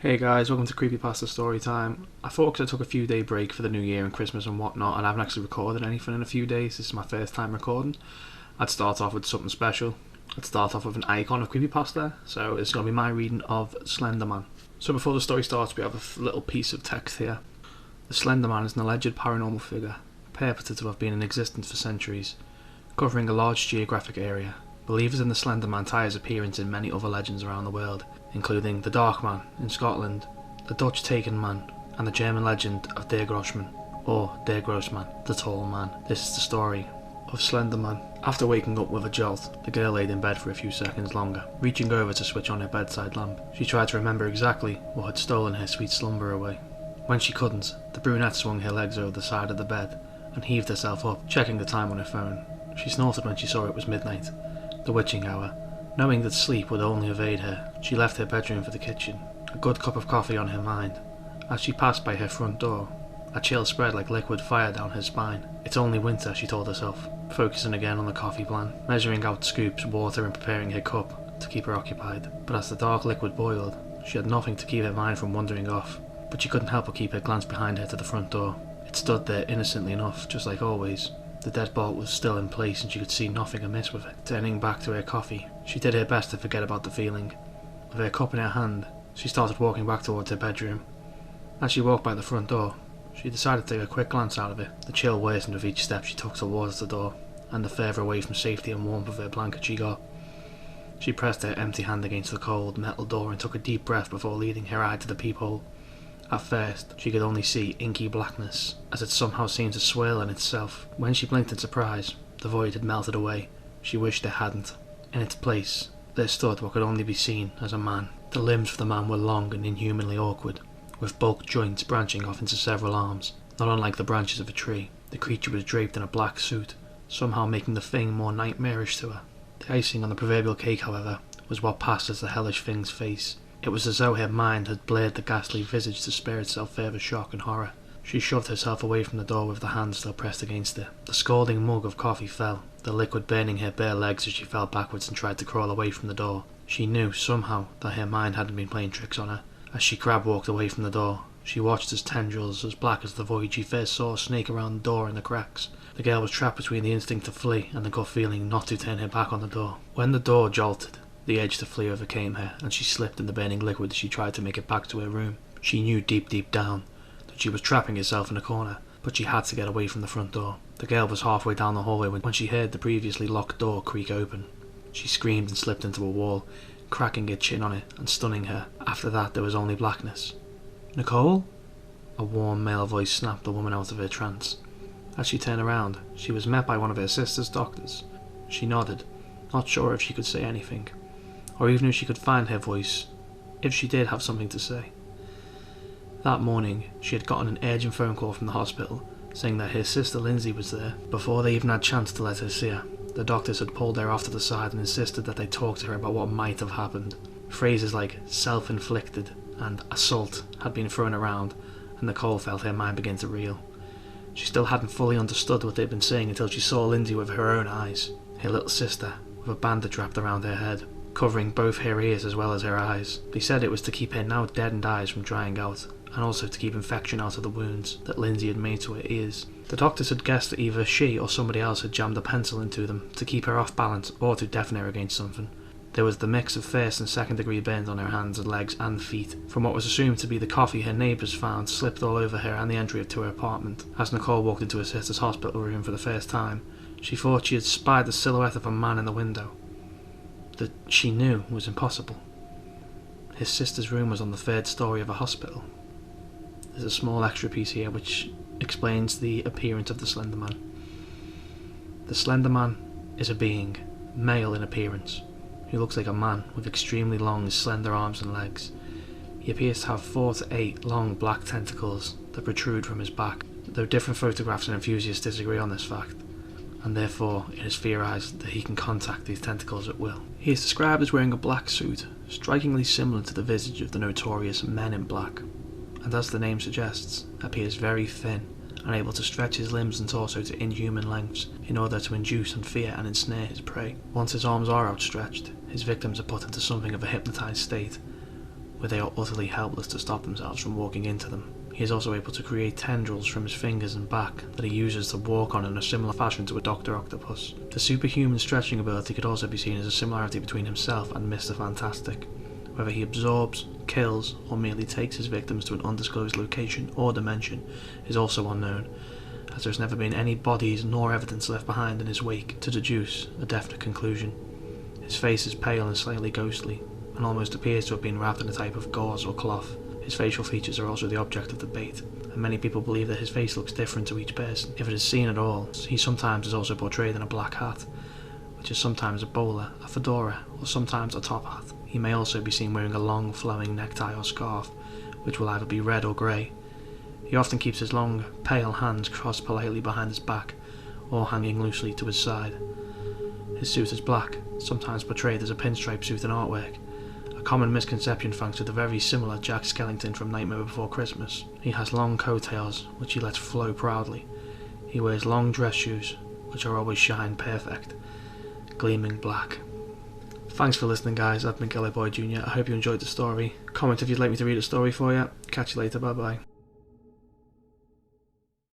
Hey guys, welcome to Creepypasta story time. I thought because I took a few day break for the new year and Christmas and whatnot, and I haven't actually recorded anything in a few days, this is my first time recording, I'd start off with something special. I'd start off with an icon of Creepypasta, so it's going to be my reading of Slenderman. So before the story starts, we have a little piece of text here. The Slenderman is an alleged paranormal figure, purported to have been in existence for centuries, covering a large geographic area. Believers in the Slenderman tie his appearance in many other legends around the world, including the Dark Man in Scotland, the Dutch Taken Man, and the German legend of Der Grossman, or Der Grossman, the Tall Man. This is the story of Slenderman. After waking up with a jolt, the girl laid in bed for a few seconds longer, reaching over to switch on her bedside lamp. She tried to remember exactly what had stolen her sweet slumber away. When she couldn't, the brunette swung her legs over the side of the bed and heaved herself up, checking the time on her phone. She snorted when she saw it was midnight, the witching hour. Knowing that sleep would only evade her, she left her bedroom for the kitchen, a good cup of coffee on her mind. As she passed by her front door, a chill spread like liquid fire down her spine. It's only winter, she told herself, focusing again on the coffee plan, measuring out scoops, water and preparing her cup to keep her occupied. But as the dark liquid boiled, she had nothing to keep her mind from wandering off, but she couldn't help but keep her glance behind her to the front door. It stood there innocently enough, just like always. The deadbolt was still in place and she could see nothing amiss with it. Turning back to her coffee, she did her best to forget about the feeling. With her cup in her hand, she started walking back towards her bedroom. As she walked by the front door, she decided to take a quick glance out of it. The chill worsened with each step she took towards the door, and the further away from safety and warmth of her blanket she got. She pressed her empty hand against the cold metal door and took a deep breath before leading her eye to the peephole. At first, she could only see inky blackness, as it somehow seemed to swirl in itself. When she blinked in surprise, the void had melted away. She wished it hadn't. In its place, there stood what could only be seen as a man. The limbs of the man were long and inhumanly awkward, with bulk joints branching off into several arms. Not unlike the branches of a tree, the creature was draped in a black suit, somehow making the thing more nightmarish to her. The icing on the proverbial cake, however, was what passed as the hellish thing's face. It was as though her mind had blurred the ghastly visage to spare itself further shock and horror. She shoved herself away from the door with the hand still pressed against it. The scalding mug of coffee fell, the liquid burning her bare legs as she fell backwards and tried to crawl away from the door. She knew, somehow, that her mind hadn't been playing tricks on her. As she crab walked away from the door, she watched as tendrils as black as the void she first saw snake around the door in the cracks. The girl was trapped between the instinct to flee and the gut feeling not to turn her back on the door. When the door jolted, the urge to flee overcame her, and she slipped in the burning liquid as she tried to make it back to her room. She knew deep down that she was trapping herself in a corner, but she had to get away from the front door. The girl was halfway down the hallway when she heard the previously locked door creak open. She screamed and slipped into a wall, cracking her chin on it and stunning her. After that there was only blackness. "Nicole?" A warm male voice snapped the woman out of her trance. As she turned around, she was met by one of her sister's doctors. She nodded, not sure if she could say anything, or even if she could find her voice, if she did have something to say. That morning, she had gotten an urgent phone call from the hospital, saying that her sister Lindsay was there. Before they even had a chance to let her see her, the doctors had pulled her off to the side and insisted that they talk to her about what might have happened. Phrases like self-inflicted and assault had been thrown around, and Nicole felt her mind begin to reel. She still hadn't fully understood what they'd been saying until she saw Lindsay with her own eyes, her little sister, with a bandage wrapped around her head, covering both her ears as well as her eyes. They said it was to keep her now deadened eyes from drying out, and also to keep infection out of the wounds that Lindsay had made to her ears. The doctors had guessed that either she or somebody else had jammed a pencil into them to keep her off balance or to deafen her against something. There was the mix of first and second degree burns on her hands and legs and feet, from what was assumed to be the coffee her neighbours found slipped all over her and the entry to her apartment. As Nicole walked into her sister's hospital room for the first time, she thought she had spied the silhouette of a man in the window. That she knew was impossible. His sister's room was on the third story of a hospital. There's a small extra piece here which explains the appearance of the Slenderman. The Slenderman is a being, male in appearance, who looks like a man with extremely long, slender arms and legs. He appears to have 4 to 8 long black tentacles that protrude from his back, though different photographs and enthusiasts disagree on this fact, and therefore it is theorised that he can contact these tentacles at will. He is described as wearing a black suit, strikingly similar to the visage of the notorious Men in Black, and as the name suggests, appears very thin and able to stretch his limbs and torso to inhuman lengths in order to induce and fear and ensnare his prey. Once his arms are outstretched, his victims are put into something of a hypnotised state, where they are utterly helpless to stop themselves from walking into them. He is also able to create tendrils from his fingers and back that he uses to walk on in a similar fashion to a Dr. Octopus. The superhuman stretching ability could also be seen as a similarity between himself and Mr. Fantastic. Whether he absorbs, kills, or merely takes his victims to an undisclosed location or dimension is also unknown, as there has never been any bodies nor evidence left behind in his wake to deduce a definite conclusion. His face is pale and slightly ghostly, and almost appears to have been wrapped in a type of gauze or cloth. His facial features are also the object of debate, and many people believe that his face looks different to each person. If it is seen at all, he sometimes is also portrayed in a black hat, which is sometimes a bowler, a fedora, or sometimes a top hat. He may also be seen wearing a long flowing necktie or scarf, which will either be red or grey. He often keeps his long, pale hands crossed politely behind his back, or hanging loosely to his side. His suit is black, sometimes portrayed as a pinstripe suit in artwork, a common misconception thanks to the very similar Jack Skellington from Nightmare Before Christmas. He has long coattails, which he lets flow proudly. He wears long dress shoes, which are always shine perfect, gleaming black. Thanks for listening, guys. I've been Gilloboijr Jr. I hope you enjoyed the story. Comment if you'd like me to read a story for you. Catch you later, bye bye.